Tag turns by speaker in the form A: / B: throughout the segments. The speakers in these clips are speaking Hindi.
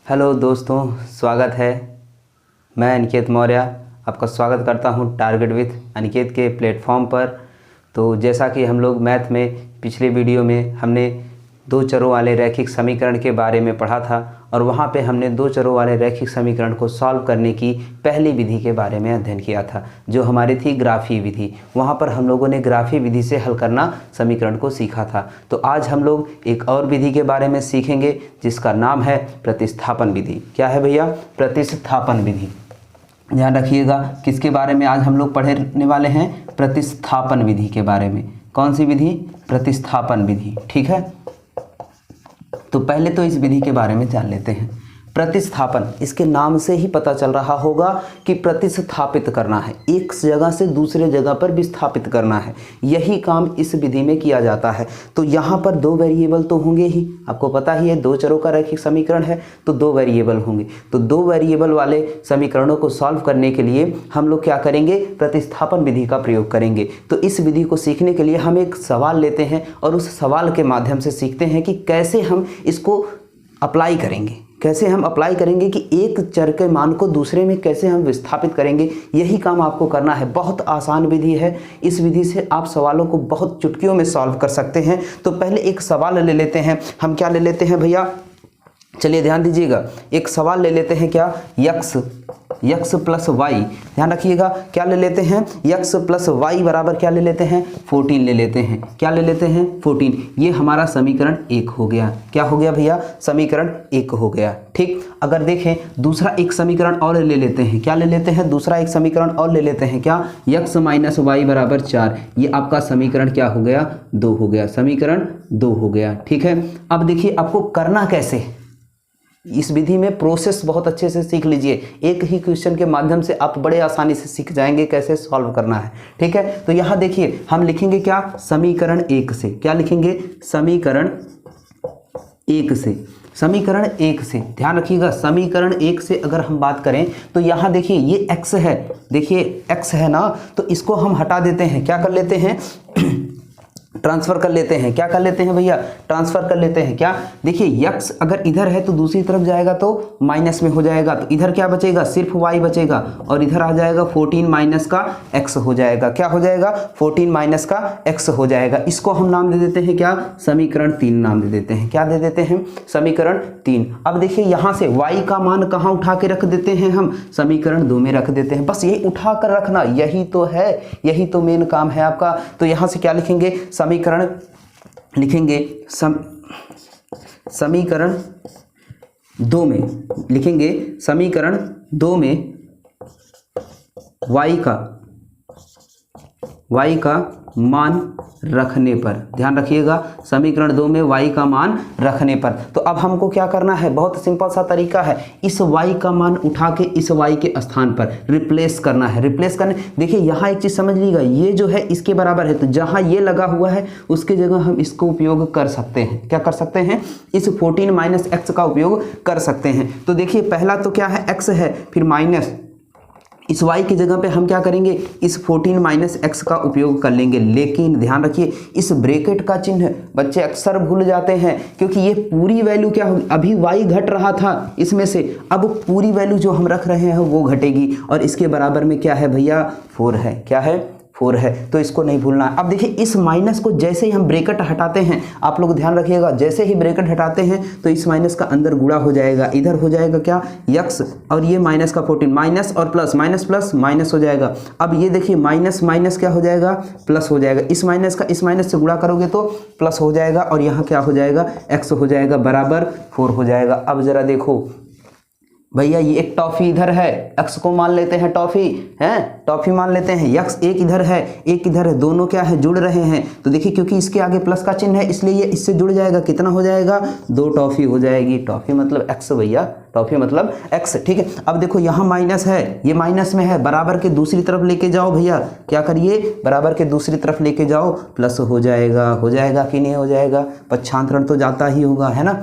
A: हेलो दोस्तों, स्वागत है। मैं अनिकेत मौर्य आपका स्वागत करता हूं टारगेट विथ अनिकेत के प्लेटफॉर्म पर। तो जैसा कि हम लोग मैथ में पिछले वीडियो में हमने दो चरों वाले रैखिक समीकरण के बारे में पढ़ा था और वहां पे हमने दो चरों वाले रैखिक समीकरण को सॉल्व करने की पहली विधि के बारे में अध्ययन किया था, जो हमारी थी ग्राफी विधि। वहां पर हम लोगों ने ग्राफी विधि से हल करना समीकरण को सीखा था। तो आज हम लोग एक और विधि के बारे में सीखेंगे जिसका नाम है प्रतिस्थापन विधि। क्या है भैया? प्रतिस्थापन विधि। ध्यान रखिएगा, किसके बारे में आज हम लोग पढ़ने वाले हैं? प्रतिस्थापन विधि के बारे में। कौन सी विधि? प्रतिस्थापन विधि। ठीक है, तो पहले तो इस विधि के बारे में जान लेते हैं। प्रतिस्थापन, इसके नाम से ही पता चल रहा होगा कि प्रतिस्थापित करना है, एक जगह से दूसरे जगह पर विस्थापित करना है। यही काम इस विधि में किया जाता है। तो यहाँ पर दो वेरिएबल तो होंगे ही, आपको पता ही है दो चरों का रैखिक समीकरण है तो दो वेरिएबल होंगे। तो दो वेरिएबल वाले समीकरणों को सॉल्व करने के लिए हम लोग क्या करेंगे? प्रतिस्थापन विधि का प्रयोग करेंगे। तो इस विधि को सीखने के लिए हम एक सवाल लेते हैं और उस सवाल के माध्यम से सीखते हैं कि कैसे हम इसको अप्लाई करेंगे, कैसे हम अप्लाई करेंगे कि एक चर के मान को दूसरे में कैसे हम विस्थापित करेंगे। यही काम आपको करना है। बहुत आसान विधि है। इस विधि से आप सवालों को बहुत चुटकियों में सॉल्व कर सकते हैं। तो पहले एक सवाल ले लेते हैं। हम क्या ले लेते हैं भैया? चलिए ध्यान दीजिएगा, एक सवाल ले लेते हैं। क्या? X plus Y. ध्यान रखिएगा, क्या ले लेते हैं? यक्स प्लस वाई बराबर क्या ले लेते हैं? 14 ले लेते हैं। क्या ले लेते हैं? 14। ये हमारा समीकरण 1 हो गया। क्या हो गया भैया? समीकरण 1 हो गया। ठीक, अगर देखें दूसरा एक समीकरण और ले लेते हैं। क्या ले लेते हैं? दूसरा एक समीकरण और ले लेते हैं। क्या? यक्स माइनस वाई बराबर 4। ये आपका समीकरण क्या हो गया? 2 हो गया। समीकरण 2 हो गया। ठीक है, अब देखिए आपको करना कैसे। इस विधि में प्रोसेस बहुत अच्छे से सीख लीजिए। एक ही क्वेश्चन के माध्यम से आप बड़े आसानी से सीख जाएंगे कैसे सॉल्व करना है। ठीक है, तो यहाँ देखिए हम लिखेंगे क्या? समीकरण 1 से। क्या लिखेंगे? समीकरण 1 से। समीकरण 1 से ध्यान रखिएगा, समीकरण 1 से अगर हम बात करें तो यहाँ देखिए ये x है। देखिए x है ना, तो इसको हम हटा देते हैं। क्या कर लेते हैं? ट्रांसफर कर लेते हैं। क्या कर लेते हैं भैया? ट्रांसफर कर लेते हैं। क्या? देखिए यक्स अगर इधर है तो दूसरी तरफ जाएगा तो माइनस में हो जाएगा, तो इधर क्या बचेगा? सिर्फ वाई बचेगा और इधर आ जाएगा 14 माइनस का एक्स हो जाएगा। क्या हो जाएगा? 14 माइनस का एक्स हो जाएगा। इसको हम नाम दे देते हैं क्या? समीकरण 3 नाम दे देते हैं। क्या दे देते हैं? समीकरण 3। अब देखिए यहाँ से वाई का मान कहाँ उठा के रख देते हैं? हम समीकरण 2 में रख देते हैं। बस यही उठा कर रखना, यही तो है, यही तो मेन काम है आपका। तो यहाँ से क्या लिखेंगे? समीकरण लिखेंगे समीकरण 2 में लिखेंगे, समीकरण 2 में y का मान रखने पर। ध्यान रखिएगा, समीकरण 2 में y का मान रखने पर। तो अब हमको क्या करना है? बहुत सिंपल सा तरीका है। इस y का मान उठा के इस y के स्थान पर रिप्लेस करना है। रिप्लेस करने, देखिए यहाँ एक चीज समझ लीजिएगा, ये जो है इसके बराबर है, तो जहां ये लगा हुआ है उसके जगह हम इसको उपयोग कर सकते हैं। क्या कर सकते हैं? इस 14 माइनस एक्स का उपयोग कर सकते हैं। तो देखिए पहला तो क्या है? एक्स है, फिर माइनस इस y की जगह पे हम क्या करेंगे? इस 14 माइनस एक्स का उपयोग कर लेंगे। लेकिन ध्यान रखिए इस ब्रैकेट का चिन्ह बच्चे अक्सर भूल जाते हैं, क्योंकि ये पूरी वैल्यू क्या होगी? अभी y घट रहा था इसमें से, अब पूरी वैल्यू जो हम रख रहे हैं वो घटेगी और इसके बराबर में क्या है भैया? 4 है। क्या है? 4 है। तो इसको नहीं भूलना है। अब देखिए इस माइनस को जैसे ही हम ब्रैकेट हटाते हैं, आप लोग ध्यान रखिएगा, जैसे ही ब्रैकेट हटाते हैं तो इस माइनस का अंदर गुणा हो जाएगा। इधर हो जाएगा क्या? यक्स और ये माइनस का 14, माइनस और प्लस, माइनस प्लस माइनस हो जाएगा। अब ये देखिए माइनस माइनस क्या हो जाएगा? प्लस हो जाएगा। इस माइनस का इस माइनस से गुणा करोगे तो प्लस हो जाएगा और यहाँ क्या हो जाएगा? एक्स हो जाएगा बराबर 4 हो जाएगा। अब जरा देखो भैया, ये एक टॉफी इधर है, एक्स को मान लेते हैं टॉफी है, टॉफी मान लेते हैं। यक्स एक इधर है, एक इधर है, दोनों क्या है? जुड़ रहे हैं। तो देखिए क्योंकि इसके आगे प्लस का चिन्ह है इसलिए ये इससे जुड़ जाएगा। कितना हो जाएगा? 2 टॉफी हो जाएगी। टॉफी मतलब एक्स भैया, टॉफी मतलब एक्स। ठीक है, अब देखो यहाँ माइनस है, ये माइनस में है, बराबर के दूसरी तरफ लेके जाओ भैया। क्या करिए? बराबर के दूसरी तरफ लेके जाओ, प्लस हो जाएगा। हो जाएगा कि नहीं हो जाएगा? पक्षांतरण तो जाता ही होगा, है ना।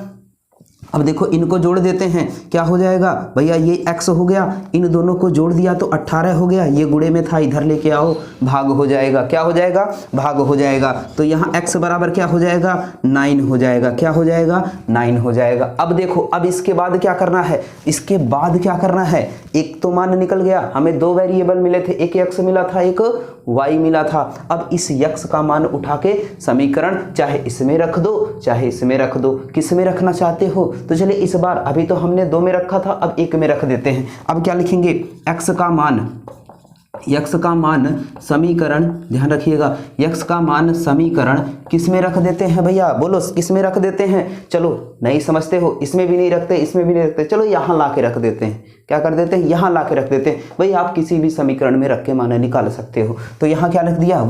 A: अब देखो इनको जोड़ देते हैं, क्या हो जाएगा भैया, ये x हो गया, इन दोनों को जोड़ दिया तो 18 हो गया, ये गुणे में था इधर लेके आओ, भाग हो जाएगा, क्या हो जाएगा, भाग हो जाएगा। तो यहाँ x बराबर क्या हो जाएगा, 9 हो जाएगा, क्या हो जाएगा, 9 हो जाएगा। अब देखो अब इसके बाद क्या करना है, इसके बाद क्या करना है, एक तो मान निकल गया, हमें दो वेरिएबल मिले थे, एक x मिला था, एक y मिला था। अब इस x का मान उठा के समीकरण चाहे इसमें रख दो चाहे इसमें रख दो, किस में रखना चाहते हो। तो चलिए इस बार अभी तो हमने 2 में रखा था, अब 1 में रख देते हैं। अब क्या लिखेंगे, x का मान समीकरण, ध्यान रखिएगा, x का मान समीकरण किस में रख देते हैं भैया, बोलो किस में रख देते हैं। चलो नहीं समझते हो, इसमें भी नहीं रखते, इसमें भी नहीं रखते, चलो यहाँ ला के रख देते हैं। क्या कर देते हैं, यहाँ ला के रख देते हैं। भाई आप किसी भी समीकरण में रख के मान निकाल सकते हो। तो यहाँ क्या लिख दिया,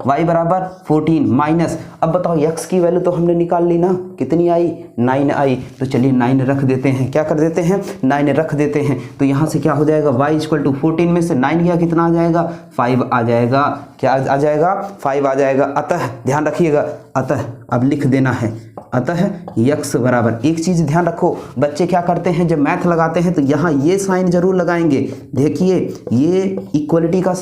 A: y बराबर 14 माइनस, अब बताओ x की वैल्यू तो हमने निकाल ली ना, कितनी आई, 9 आई। तो चलिए 9 रख देते हैं, क्या कर देते हैं, 9 रख देते हैं। तो यहाँ से क्या हो जाएगा, y इक्वल टू 14 में से 9 गया, कितना आ जाएगा, 5 आ जाएगा, क्या आ जाएगा, 5 आ जाएगा। अतः ध्यान रखिएगा, अतः अब लिख देना है, अतः x बराबर, एक चीज ध्यान रखो, बच्चे क्या करते हैं जब मैथ लगाते हैं तो यहाँ ये साइन जरूर लगाएंगे। देखिए ये इक्वलिटी का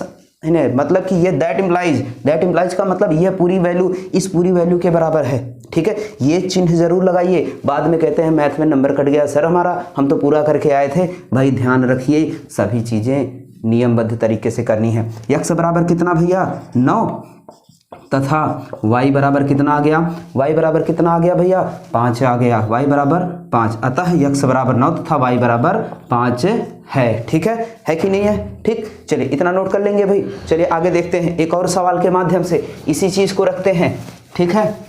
A: है, मतलब कि ये दैट इम्प्लाइज का मतलब ये पूरी वैल्यू इस पूरी वैल्यू के बराबर है, ठीक है, ये चिन्ह जरूर लगाइए। बाद में कहते हैं मैथ में नंबर कट गया सर हमारा, हम तो पूरा करके आए थे। भाई ध्यान रखिए, सभी चीजें नियमबद्ध तरीके से करनी है। x बराबर कितना भैया, 9, तथा y बराबर कितना आ गया, y बराबर कितना आ गया भैया, 5 आ गया, y बराबर 5। अतः x बराबर 9 तथा y बराबर 5 है, ठीक है कि नहीं है, ठीक। चलिए इतना नोट कर लेंगे भाई। चलिए आगे देखते हैं, एक और सवाल के माध्यम से इसी चीज को रखते हैं, ठीक है।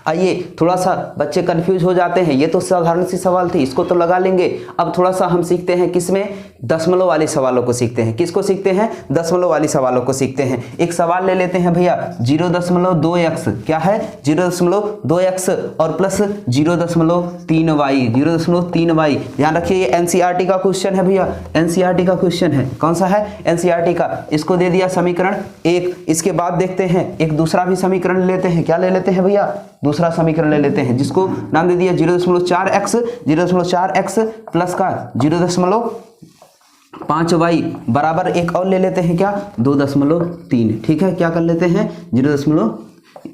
A: आइए, थोड़ा सा बच्चे कंफ्यूज हो जाते हैं, ये तो साधारण सी सवाल थी, इसको तो लगा लेंगे। अब थोड़ा सा हम सीखते हैं किसमें, दशमलव वाले सवालों को सीखते हैं। किसको सीखते हैं, दशमलव वाली सवालों को सीखते हैं। एक सवाल ले लेते हैं भैया, 0.2x, क्या है 0.2x और प्लस 0.3y, 0.3y। ध्यान रखिए ये एनसीईआरटी का क्वेश्चन है भैया, एनसीईआरटी का क्वेश्चन है। कौन सा है, एनसीईआरटी का। इसको दे दिया समीकरण 1। इसके बाद देखते हैं एक दूसरा भी समीकरण लेते हैं, क्या ले लेते हैं भैया, दूसरा समीकरण ले लेते हैं जिसको नाम दे दिया 0.4x प्लस का 0.5y बराबर एक और ले लेते हैं, क्या 2.3, ठीक है। क्या कर लेते हैं 0.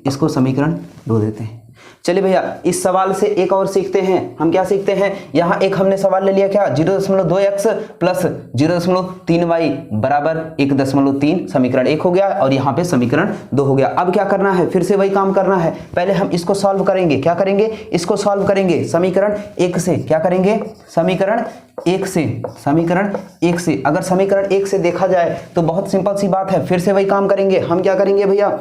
A: इसको समीकरण 2 देते हैं। चलिए भैया इस सवाल से एक और सीखते हैं, हम क्या सीखते हैं, यहाँ एक हमने सवाल ले लिया, क्या 0.2x प्लस 0.3y बराबर 1.3, समीकरण 1 हो गया और यहाँ पे समीकरण 2 हो गया। अब क्या करना है, फिर से वही काम करना है, पहले हम इसको सॉल्व करेंगे। क्या करेंगे, इसको सॉल्व करेंगे समीकरण 1 से। क्या करेंगे, समीकरण 1 से, समीकरण 1 से। अगर समीकरण 1 से देखा जाए तो बहुत सिंपल सी बात है, फिर से वही काम करेंगे। हम क्या करेंगे भैया,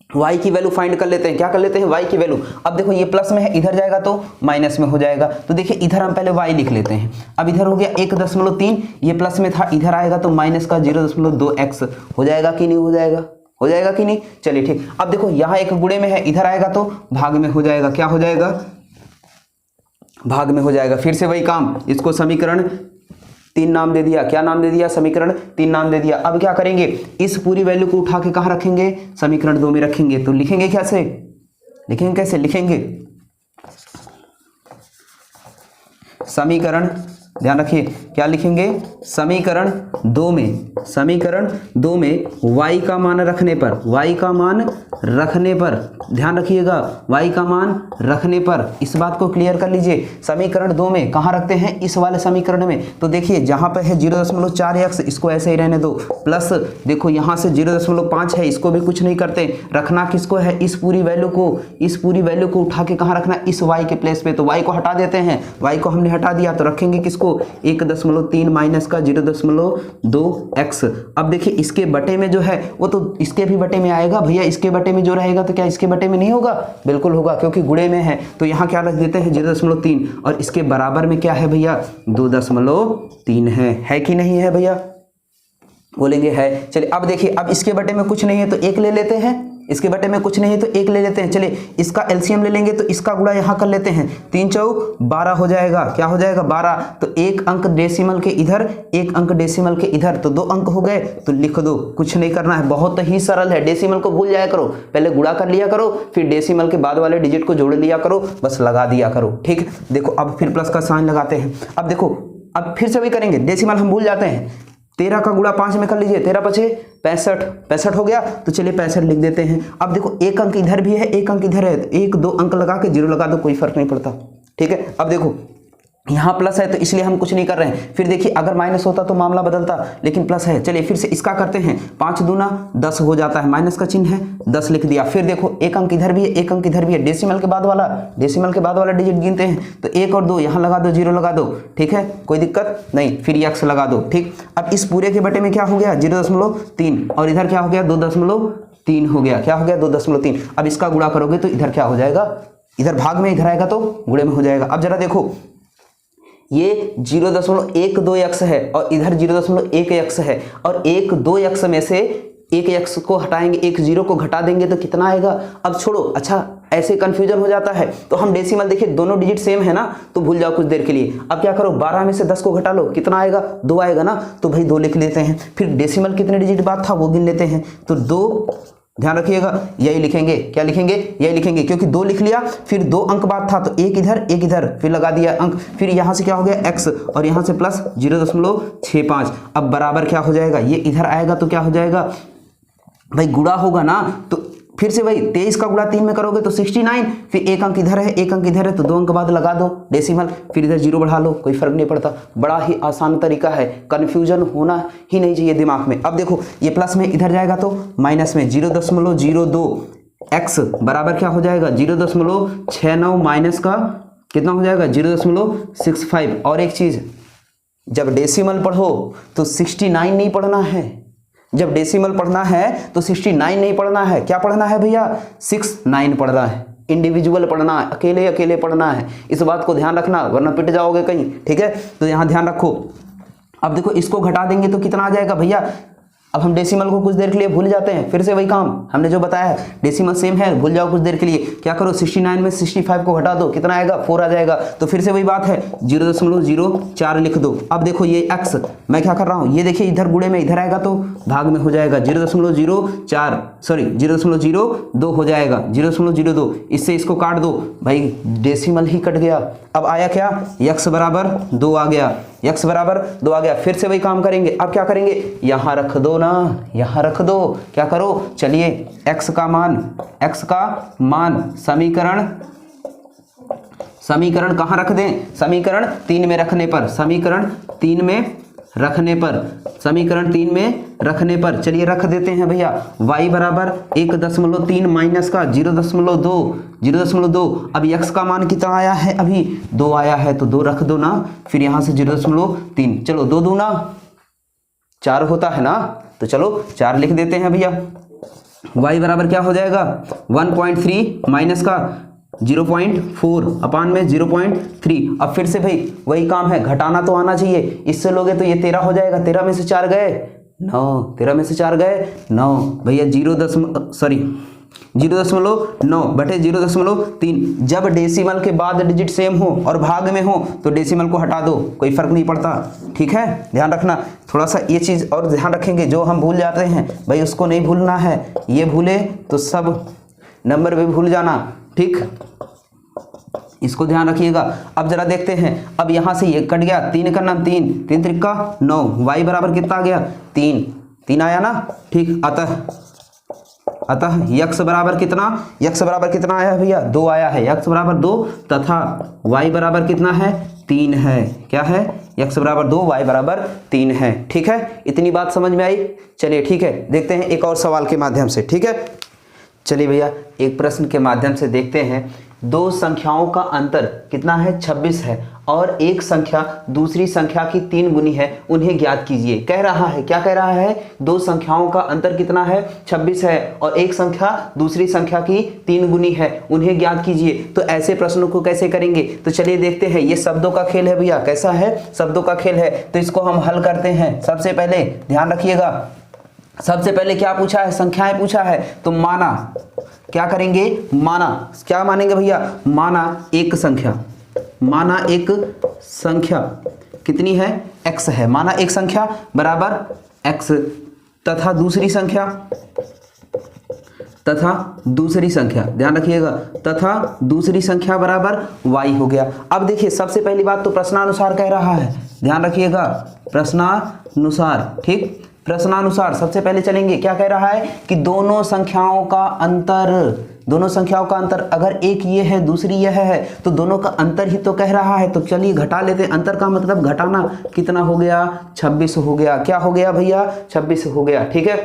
A: y की वैल्यू फाइंड कर लेते हैं। क्या कर लेते हैं, y की वैल्यू। अब देखो ये प्लस में है, इधर जाएगा तो माइनस में हो जाएगा। तो देखिए इधर हम पहले y लिख लेते हैं। अब इधर हो गया 1.3, ये प्लस में था, इधर आएगा तो माइनस का 0.2x हो जाएगा कि नहीं हो जाएगा, हो जाएगा कि नहीं। चलिए ठीक। अब देखो यहाँ एक गुणे में है, इधर आएगा तो भाग में हो जाएगा। क्या हो जाएगा, भाग में हो जाएगा। फिर से वही काम, इसको समीकरण 3 नाम दे दिया। क्या नाम दे दिया, समीकरण 3 नाम दे दिया। अब क्या करेंगे, इस पूरी वैल्यू को उठा के कहाँ रखेंगे, समीकरण 2 में रखेंगे। तो लिखेंगे कैसे, लिखेंगे कैसे, लिखेंगे समीकरण, ध्यान रखिए क्या लिखेंगे, समीकरण 2 में, समीकरण 2 में y का मान रखने पर, y का मान रखने पर, ध्यान रखिएगा y का मान रखने पर, इस बात को क्लियर कर लीजिए। समीकरण 2 में कहाँ रखते हैं, इस वाले समीकरण में। तो देखिए जहाँ पे है 0.4x, इसको ऐसे ही रहने दो, प्लस देखो यहाँ से 0.5 है, इसको भी कुछ नहीं करते, रखना किसको है, इस पूरी वैल्यू को, इस पूरी वैल्यू को उठा के कहाँ रखना, इस y के प्लेस पे। तो y को हटा देते हैं, y को हमने हटा दिया, तो रखेंगे किसको, 1.3 माइनस का 0.2x। अब देखिए इसके बटे में जो है वो तो इसके भी बटे में आएगा भैया, इसके बटे में जो रहेगा तो क्या इसके बटे में नहीं होगा, बिल्कुल होगा क्योंकि गुणे में है। तो यहाँ क्या रख देते हैं 0.3 और इसके बराबर में क्या है भैया 2.3 है कि नहीं है भैया, बोलेंगे है। चलिए अब देखिए, अब इसके बटे में कुछ नहीं है तो 1 ले लेते हैं, इसके बटे में कुछ नहीं है तो 1 ले लेते हैं। चलिए इसका एलसीएम ले लेंगे तो इसका गुणा यहाँ कर लेते हैं, 3 चौक 12 हो जाएगा। क्या हो जाएगा 12, तो 1 अंक डेसिमल के इधर 1 अंक डेसिमल के इधर, तो 2 अंक हो गए तो लिख दो, कुछ नहीं करना है, बहुत ही सरल है। डेसिमल को भूल जाया करो, पहले गुणा कर लिया करो, फिर डेसिमल के बाद वाले डिजिट को जोड़ लिया करो, बस लगा दिया करो। ठीक, देखो अब फिर प्लस का साइन लगाते हैं। अब देखो अब फिर से वही करेंगे, डेसिमल हम भूल जाते हैं, 13 का गुणा 5 में कर लीजिए, 13 पचे 65, 65 हो गया, तो चलिए 65 लिख देते हैं। अब देखो 1 अंक इधर भी है 1 अंक इधर है, 1 2 अंक लगा के 0 लगा दो, कोई फर्क नहीं पड़ता। ठीक है, अब देखो यहाँ प्लस है तो इसलिए हम कुछ नहीं कर रहे हैं। फिर देखिए अगर माइनस होता तो मामला बदलता, लेकिन प्लस है। चलिए फिर से इसका करते हैं, 5 दूना 10 हो जाता है, माइनस का चिन्ह है 10 लिख दिया। फिर देखो 1 अंक इधर भी है 1 अंक इधर भी है, डेसिमल के बाद वाला डिजिट गिनते हैं, तो 1 और 2 यहाँ लगा दो, 0 लगा दो। ठीक है, कोई दिक्कत नहीं, फिर x लगा दो। ठीक, अब इस पूरे के बटे में क्या हो गया 0.3 और इधर क्या हो गया 2.3 हो गया। क्या हो गया 2.3। अब इसका गुणा करोगे तो इधर क्या हो जाएगा, इधर भाग में इधर आएगा तो गुणे में हो जाएगा। अब जरा देखो ये 0.12x है और इधर 0.1x है, और 1 2x में से 1x को हटाएंगे, 1 0 को घटा देंगे तो कितना आएगा। अब छोड़ो, अच्छा ऐसे कंफ्यूजन हो जाता है तो हम डेसिमल देखिए दोनों डिजिट सेम है ना, तो भूल जाओ कुछ देर के लिए। अब क्या करो 12 में से 10 को घटा लो, कितना आएगा 2 आएगा ना, तो भाई 2 लिख लेते हैं। फिर डेसिमल कितने डिजिट बाद था वो गिन लेते हैं, तो 2, ध्यान रखिएगा यही लिखेंगे। क्या लिखेंगे, यही लिखेंगे, क्योंकि 2 लिख लिया, फिर 2 अंक बाद था तो 1 इधर फिर लगा दिया अंक, फिर यहाँ से क्या हो गया x और यहाँ से प्लस 0.65। अब बराबर क्या हो जाएगा, ये इधर आएगा तो क्या हो जाएगा भाई गुणा होगा ना, तो फिर से वही 23 का गुणा 3 में करोगे तो 69, फिर 1 अंक इधर है 1 अंक इधर है तो 2 अंक बाद लगा दो डेसिमल, फिर इधर 0 बढ़ा लो, कोई फर्क नहीं पड़ता। बड़ा ही आसान तरीका है, कन्फ्यूजन होना ही नहीं चाहिए दिमाग में। अब देखो ये प्लस में इधर जाएगा तो माइनस में 0.02 x बराबर क्या हो जाएगा 0.69 माइनस का कितना हो जाएगा 0.65। और एक चीज, जब डेसिमल पढ़ो तो 69 नहीं पढ़ना है, जब डेसिमल पढ़ना है तो 69 नहीं पढ़ना है, क्या पढ़ना है भैया 69 पढ़ना है, इंडिविजुअल पढ़ना है, अकेले अकेले पढ़ना है। इस बात को ध्यान रखना वरना पिट जाओगे कहीं। ठीक है, तो यहाँ ध्यान रखो। अब देखो इसको घटा देंगे तो कितना आ जाएगा भैया, अब हम डेसिमल को कुछ देर के लिए भूल जाते हैं, फिर से वही काम हमने जो बताया है, डेसिमल सेम है भूल जाओ कुछ देर के लिए। क्या करो 69 में 65 को घटा दो, कितना आएगा 4 आ जाएगा, तो फिर से वही बात है 0.04 लिख दो। अब देखो ये x मैं क्या कर रहा हूँ, ये देखिए इधर गुणे में इधर आएगा तो भाग में हो जाएगा 0.04 सॉरी 0.02 हो जाएगा 0.02, इससे इसको काट दो भाई डेसिमल ही कट गया। अब आया क्या x बराबर 2 आ गया, x बराबर 2 आ गया। फिर से वही काम करेंगे, अब क्या करेंगे यहाँ रख दो ना, यहाँ रख दो, क्या करो चलिए x का मान समीकरण कहाँ रख दें, समीकरण 3 में रखने पर, समीकरण 3 में रखने पर चलिए रख देते हैं भैया। y बराबर 1.3 माइनस का 0.2। अब x का मान कितना आया है, अभी 2 आया है तो 2 रख दो ना, फिर यहाँ से 0.3, चलो 2 दूना 4 होता है ना, तो चलो 4 लिख देते हैं भैया। y बराबर क्या हो जाएगा 1.3 माइनस का 0.4 अपान में 0.3। अब फिर से भाई वही काम है, घटाना तो आना चाहिए, इससे लोगे तो ये 13 हो जाएगा, 13 में से 4 गए 9, 13 में से 4 गए 9 भैया 0.9 बटे 0.3। जब डेसिमल के बाद डिजिट सेम हो और भाग में हो तो डेसिमल को हटा दो, कोई फर्क नहीं पड़ता। ठीक है, ध्यान रखना थोड़ा सा ये चीज और ध्यान रखेंगे, जो हम भूल जाते हैं भाई उसको नहीं भूलना है, ये भूले तो सब नंबर भी भूल जाना। ठीक, इसको ध्यान रखिएगा। अब जरा देखते हैं, अब यहां से ये कट गया, 3 का नाम 3 त्रिका 9, y बराबर कितना आ गया 3 आया ना। ठीक, अतः x बराबर कितना आया भैया 2 आया है, x बराबर 2 तथा y बराबर कितना है 3 है। क्या है x बराबर 2 y बराबर 3 है। ठीक है, इतनी बात समझ में आई। चलिए ठीक है, देखते हैं एक और सवाल के माध्यम से। ठीक है, चलिए भैया एक प्रश्न के माध्यम से देखते हैं। दो संख्याओं का अंतर कितना है 26 है और एक संख्या दूसरी संख्या की 3 गुनी है, उन्हें ज्ञात कीजिए। कह रहा है, क्या कह रहा है, दो संख्याओं का अंतर कितना है 26 है और एक संख्या दूसरी संख्या की 3 गुनी है, उन्हें ज्ञात कीजिए। तो ऐसे प्रश्नों को कैसे करेंगे, तो चलिए देखते हैं। ये शब्दों का खेल है भैया, कैसा है शब्दों का खेल है, तो इसको हम हल करते हैं। सबसे पहले ध्यान रखिएगा, सबसे पहले क्या पूछा है, संख्याएं पूछा है, तो माना, क्या करेंगे, माना, क्या मानेंगे भैया, माना एक संख्या, माना एक संख्या कितनी है, x है, माना एक संख्या बराबर x, तथा दूसरी संख्या, तथा दूसरी संख्या, ध्यान रखिएगा, तथा दूसरी संख्या बराबर y हो गया। अब देखिए सबसे पहली बात तो प्रश्नानुसार कह रहा है, ध्यान रखिएगा, प्रश्नानुसार, ठीक, प्रश्नानुसार सबसे पहले चलेंगे, क्या कह रहा है कि दोनों संख्याओं का अंतर, दोनों संख्याओं का अंतर, अगर एक ये है दूसरी यह है तो दोनों का अंतर ही तो कह रहा है, तो चलिए घटा लेते हैं। अंतर का मतलब घटाना, कितना हो गया, 26 हो गया, क्या हो गया भैया, 26 हो गया, ठीक है।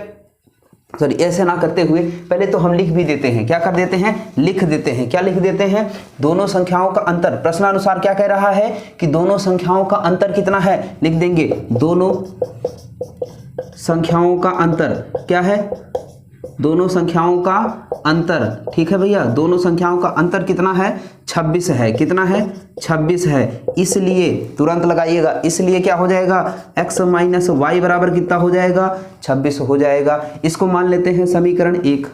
A: सॉरी, ऐसे ना करते हुए पहले तो हम लिख भी देते हैं, क्या कर देते हैं, लिख देते हैं, क्या लिख देते हैं, दोनों संख्याओं का अंतर, प्रश्नानुसार क्या कह रहा है कि दोनों संख्याओं का अंतर कितना है, लिख देंगे दोनों संख्याओं का अंतर, क्या है, दोनों संख्याओं का अंतर, ठीक है भैया, दोनों संख्याओं का अंतर कितना है, 26 है, कितना है, 26 है, इसलिए तुरंत लगाइएगा, इसलिए क्या हो जाएगा, x माइनस वाई बराबर कितना हो जाएगा, 26 हो जाएगा। इसको मान लेते हैं समीकरण 1,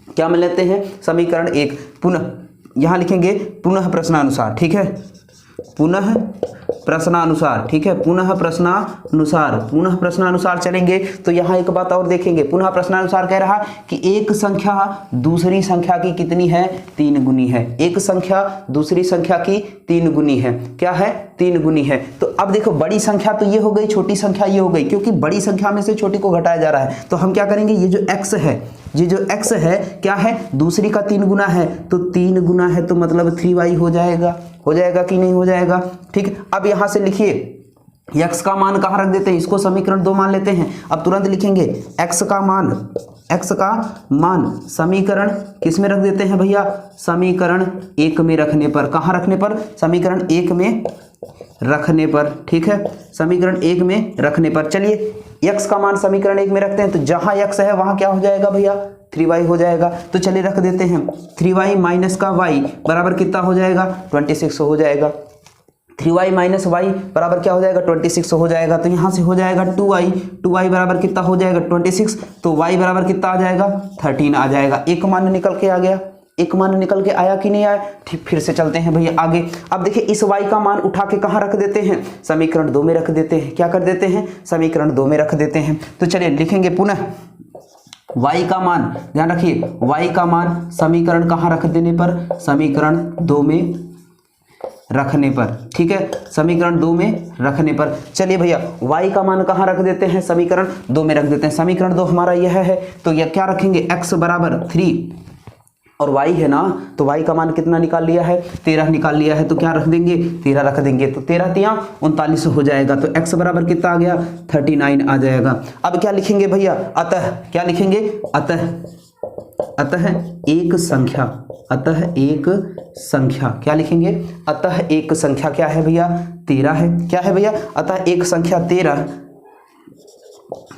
A: क्या मान लेते हैं, समीकरण 1, पुनः यहां लिखेंगे पुनः प्रश्नानुसार, ठीक है, पुनः प्रश्नानुसार, ठीक है, पुनः प्रश्नानुसार, पुनः प्रश्नानुसार चलेंगे तो यहाँ एक बात और देखेंगे, पुनः प्रश्नानुसार कह रहा कि एक संख्या दूसरी संख्या की कितनी है, 3 गुनी है, एक संख्या दूसरी संख्या की 3 गुनी है, क्या है, 3 गुनी है। तो अब देखो बड़ी संख्या तो ये हो गई, छोटी संख्या ये हो गई, क्योंकि बड़ी संख्या में से छोटी को घटाया जा रहा है, तो हम क्या करेंगे, ये जो x है, ये जो x है क्या है, दूसरी का 3 गुना है, तो 3 गुना है तो मतलब 3y हो जाएगा, हो जाएगा कि नहीं हो जाएगा, ठीक। अब यहां से लिखिए x का मान कहां रख देते हैं, इसको समीकरण 2 मान लेते हैं। अब तुरंत लिखेंगे x का मान, x का मान समीकरण किस में रख देते हैं भैया, समीकरण 1 में रखने पर, कहां रखने पर, समीकरण 1 में रखने पर, ठीक है, समीकरण 1 में रखने पर। चलिए x का मान समीकरण 1 में रखते हैं, तो जहां x है वहां क्या हो जाएगा भैया, 3y हो जाएगा। तो चलिए रख देते हैं 3y माइनस का y बराबर कितना हो जाएगा, 26 हो जाएगा। 3y माइनस वाई बराबर क्या हो जाएगा, 26 हो जाएगा। तो यहाँ से हो जाएगा 2y बराबर कितना हो जाएगा, 26, तो y बराबर कितना आ जाएगा, 13 आ जाएगा। एक मान निकल के आ गया, एक मान निकल के आया कि नहीं आया, ठीक। फिर से चलते हैं भैया आगे। अब देखिए इस y का मान उठा के कहाँ रख देते हैं, समीकरण 2 में रख देते हैं, क्या कर देते हैं, समीकरण 2 में रख देते हैं। तो चलिए लिखेंगे पुनः y का मान, ध्यान रखिए y का मान समीकरण कहाँ रख देने पर, समीकरण 2 में रखने पर, ठीक है, समीकरण 2 में रखने पर। चलिए भैया y का मान कहाँ रख देते हैं, समीकरण 2 में रख देते हैं। समीकरण 2 हमारा यह है, तो यह क्या रखेंगे, x बराबर 3 और y है ना, तो y का मान कितना निकाल लिया है, 13 निकाल लिया है, तो क्या रख देंगे, 13 रख देंगे, तो 13 तिया 39 हो जाएगा। तो x बराबर कितना आ गया, 39 आ जाएगा। अब क्या लिखेंगे भैया, अतः, क्या लिखेंगे, अतः, अतः एक संख्या, अतः एक संख्या, क्या लिखेंगे, अतः एक संख्या क्या है भैया, 13 है, क्या है भैया, अतः एक संख्या 13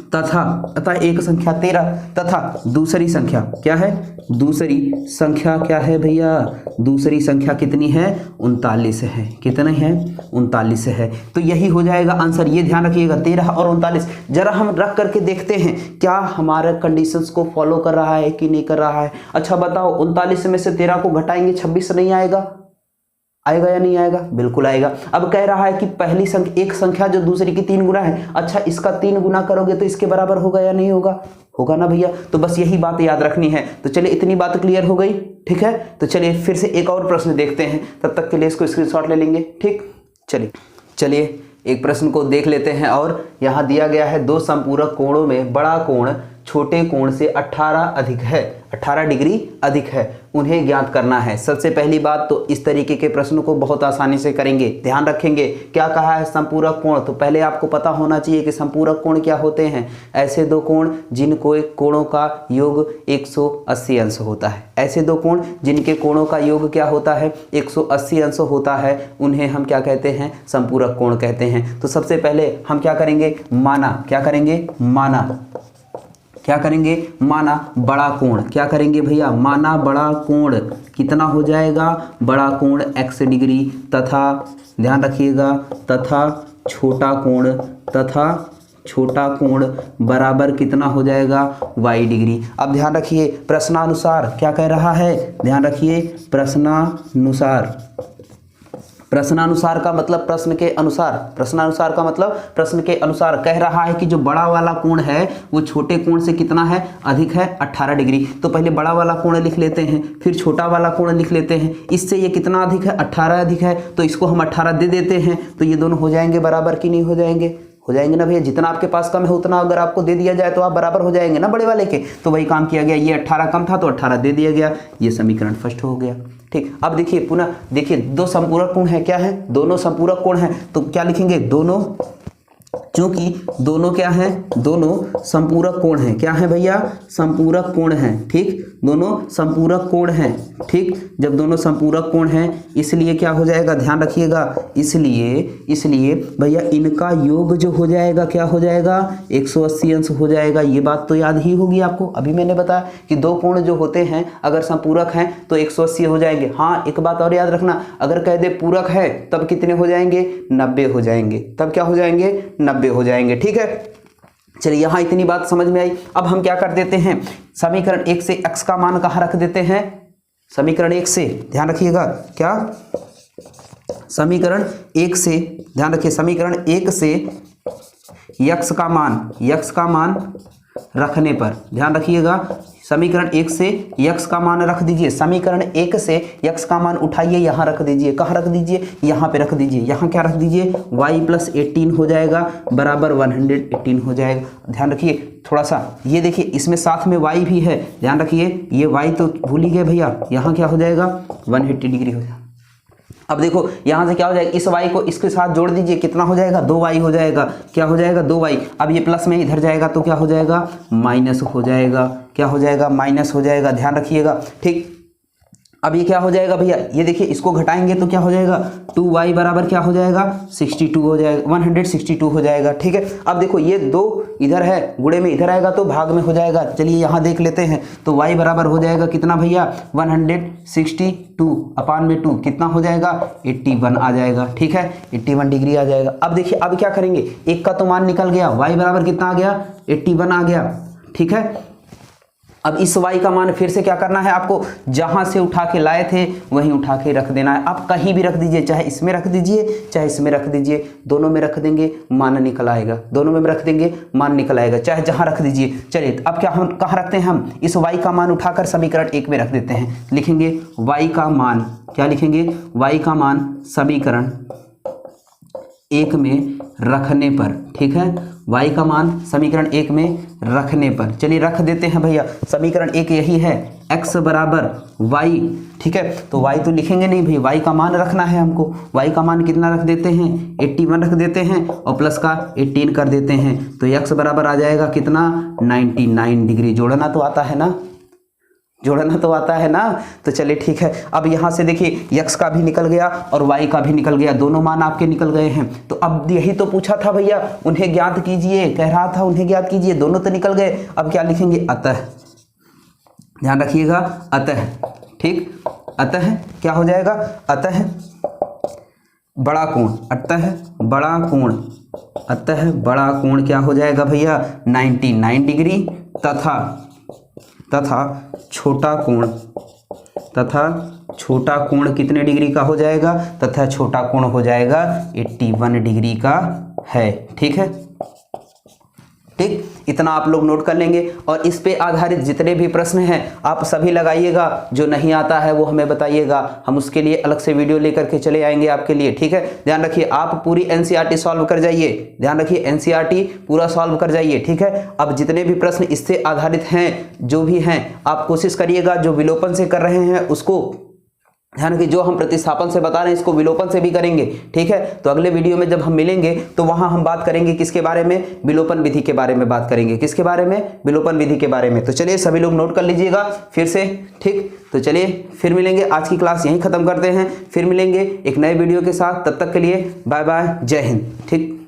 A: तथा, अतः एक संख्या 13 तथा दूसरी संख्या क्या है, दूसरी संख्या क्या है भैया, दूसरी संख्या कितनी है, 39 है, कितनी है, 39 है। तो यही हो जाएगा आंसर, ये ध्यान रखिएगा 13 और 39। जरा हम रख करके देखते हैं क्या हमारे कंडीशंस को फॉलो कर रहा है कि नहीं कर रहा है। अच्छा बताओ 39 में से 13 को घटाएंगे 26 नहीं आएगा, आएगा या नहीं आएगा, बिल्कुल आएगा। अब कह रहा है कि पहली संख्या, एक संख्या जो दूसरी की 3 गुना है, अच्छा इसका 3 गुना करोगे तो इसके बराबर होगा या नहीं होगा, होगा ना भैया। तो बस यही बात याद रखनी है। तो चलिए इतनी बात क्लियर हो गई, ठीक है। तो चलिए फिर से एक और प्रश्न देखते हैं, तब तक के लिए इसको स्क्रीनशॉट ले लेंगे, ठीक। चलिए एक प्रश्न को देख लेते हैं। और यहाँ दिया गया है, 2 संपूरक कोणों में बड़ा कोण छोटे कोण से 18 अधिक है, 18 डिग्री अधिक है, उन्हें ज्ञात करना है। सबसे पहली बात तो इस तरीके के प्रश्नों को बहुत आसानी से करेंगे, ध्यान रखेंगे। क्या कहा है, संपूरक कोण, तो पहले आपको पता होना चाहिए कि संपूरक कोण क्या होते हैं। ऐसे 2 कोण जिनको कोणों का योग 180 अंश होता है, ऐसे 2 कोण जिनके कोणों का योग क्या होता है, 180 अंश होता है, उन्हें हम क्या कहते हैं, संपूरक कोण कहते हैं। तो सबसे पहले हम क्या करेंगे, माना, क्या करेंगे, माना, क्या करेंगे, माना बड़ा कोण, क्या करेंगे भैया, माना बड़ा कोण कितना हो जाएगा, बड़ा कोण x डिग्री तथा, ध्यान रखिएगा, तथा छोटा कोण, तथा छोटा कोण बराबर कितना हो जाएगा, y डिग्री। अब ध्यान रखिए प्रश्नानुसार क्या कह रहा है, ध्यान रखिए प्रश्नानुसार, प्रश्नानुसार का मतलब प्रश्न के अनुसार, प्रश्नानुसार का मतलब प्रश्न के अनुसार कह रहा है कि जो बड़ा वाला कोण है वो छोटे कोण से कितना है, अधिक है 18 डिग्री। तो पहले बड़ा वाला कोण लिख लेते हैं, फिर छोटा वाला कोण लिख लेते हैं। इससे ये कितना अधिक है, 18 अधिक है, तो इसको हम 18 दे देते हैं। तो ये दोनों हो जाएंगे बराबर कि नहीं हो जाएंगे, हो जाएंगे ना भैया। जितना आपके पास कम है उतना अगर आपको दे दिया जाए तो आप बराबर हो जाएंगे ना बड़े वाले के। तो वही काम किया गया, ये 18 कम था तो 18 दे दिया गया, ये समीकरण फर्स्ट हो गया। ठीक, अब देखिए पुनः देखिए, दो संपूरक कोण है, क्या है, दोनों संपूरक कोण है। तो क्या लिखेंगे, दोनों, क्योंकि दोनों क्या है, दोनों संपूरक कोण हैं। क्या है भैया, संपूरक कोण हैं। ठीक, दोनों संपूरक कोण हैं। ठीक, जब दोनों संपूरक कोण हैं इसलिए क्या हो जाएगा, ध्यान रखिएगा, इसलिए भैया इनका योग जो हो जाएगा क्या हो जाएगा, 180 अंश हो जाएगा। ये बात तो याद ही होगी आपको, अभी मैंने बताया कि दो कोण जो होते हैं अगर संपूरक हैं तो 180 हो जाएंगे। हाँ, एक बात और याद रखना, अगर कह दे पूरक है तब कितने हो जाएंगे, 90 हो जाएंगे। तब क्या हो जाएंगे, 90 हो जाएंगे। ठीक है, चलिए यहां इतनी बात समझ में आई। अब हम क्या कर देते हैं, समीकरण 1 से x का मान कहां रख देते हैं, समीकरण 1 से, ध्यान रखिएगा, क्या, समीकरण 1 से, ध्यान रखिए, समीकरण 1 से x का मान रखने पर, ध्यान रखिएगा, समीकरण 1 से x का मान रख दीजिए। समीकरण 1 से x का मान उठाइए, यहाँ रख दीजिए, कहाँ रख दीजिए, यहाँ पे रख दीजिए। यहाँ क्या रख दीजिए, y + 18 हो जाएगा बराबर 118 हो जाएगा। ध्यान रखिए थोड़ा सा, ये देखिए इसमें साथ में y भी है, ध्यान रखिए, ये y तो भूल ही गए भैया, यहाँ क्या हो जाएगा, 180 डिग्री हो जाएगा। अब देखो यहाँ से क्या हो जाएगा, इस y को इसके साथ जोड़ दीजिए, कितना हो जाएगा, 2y हो जाएगा। क्या हो जाएगा, 2y। अब ये प्लस में इधर जाएगा तो क्या हो जाएगा, माइनस हो जाएगा। क्या हो जाएगा, माइनस हो जाएगा, ध्यान रखिएगा। ठीक, अब ये क्या हो जाएगा भैया, ये देखिए इसको घटाएंगे तो क्या हो जाएगा, 2y बराबर क्या हो जाएगा, 62 हो जाएगा, 162 हो जाएगा। ठीक है, अब देखो ये 2 इधर है, गुणे में इधर आएगा तो भाग में हो जाएगा। चलिए यहाँ देख लेते हैं, तो y बराबर हो जाएगा कितना भैया, 162/2 कितना हो जाएगा, 81 आ जाएगा। ठीक है, 81 डिग्री आ जाएगा। अब देखिए अब क्या करेंगे, एक का तो मान निकल गया, y बराबर कितना आ गया, 81 आ गया। ठीक है, अब इस y का मान फिर से क्या करना है आपको, जहां से उठा के लाए थे वहीं उठा के रख देना है। आप कहीं भी रख दीजिए, चाहे इसमें रख दीजिए चाहे इसमें रख दीजिए, दोनों में रख देंगे मान निकल आएगा, दोनों में रख देंगे मान निकल आएगा, चाहे जहां रख दीजिए। चलिए अब क्या हम कहाँ रखते हैं, हम इस y का मान उठाकर समीकरण 1 में रख देते हैं। लिखेंगे y का मान, क्या लिखेंगे, y का मान समीकरण 1 में रखने पर। ठीक है, y का मान समीकरण 1 में रखने पर, चलिए रख देते हैं भैया। समीकरण 1 यही है, x बराबर y। ठीक है, तो y तो लिखेंगे नहीं भाई, y का मान रखना है हमको। y का मान कितना रख देते हैं, 81 रख देते हैं और प्लस का 18 कर देते हैं, तो x बराबर आ जाएगा कितना, 99 डिग्री। जोड़ना तो आता है ना, जोड़ना तो आता है ना। तो चलिए ठीक है, अब यहाँ से देखिए x का भी निकल गया और y का भी निकल गया, दोनों मान आपके निकल गए हैं। तो अब यही तो पूछा था भैया, उन्हें ज्ञात कीजिए, कह रहा था उन्हें ज्ञात कीजिए, दोनों तो निकल गए। अब क्या लिखेंगे, अतः, ध्यान रखिएगा, अतः। ठीक, अतः क्या हो जाएगा, अतः बड़ा कोण, अतः बड़ा कोण, अतः बड़ा कोण क्या हो जाएगा भैया, 99 डिग्री, तथा छोटा कोण, तथा छोटा कोण कितने डिग्री का हो जाएगा, तथा छोटा कोण हो जाएगा 81 डिग्री का है। ठीक है, ठीक, इतना आप लोग नोट कर लेंगे और इस पे आधारित जितने भी प्रश्न हैं आप सभी लगाइएगा। जो नहीं आता है वो हमें बताइएगा, हम उसके लिए अलग से वीडियो लेकर के चले आएंगे आपके लिए। ठीक है, ध्यान रखिए, आप पूरी एनसीईआरटी सॉल्व कर जाइए, ध्यान रखिए एनसीईआरटी पूरा सॉल्व कर जाइए। ठीक है, अब जितने भी प्रश्न इससे आधारित हैं, जो भी हैं, आप कोशिश करिएगा जो विलोपन से कर रहे हैं उसको, ध्यान रखिए, जो हम प्रतिस्थापन से बता रहे हैं इसको विलोपन से भी करेंगे। ठीक है, तो अगले वीडियो में जब हम मिलेंगे तो वहां हम बात करेंगे किसके बारे में, विलोपन विधि के बारे में बात करेंगे। किसके बारे में, विलोपन विधि के बारे में। तो चलिए सभी लोग नोट कर लीजिएगा फिर से। ठीक, तो चलिए फिर मिलेंगे, आज की क्लास यहीं खत्म करते हैं, फिर मिलेंगे एक नए वीडियो के साथ। तब तक के लिए बाय बाय, जय हिंद। ठीक।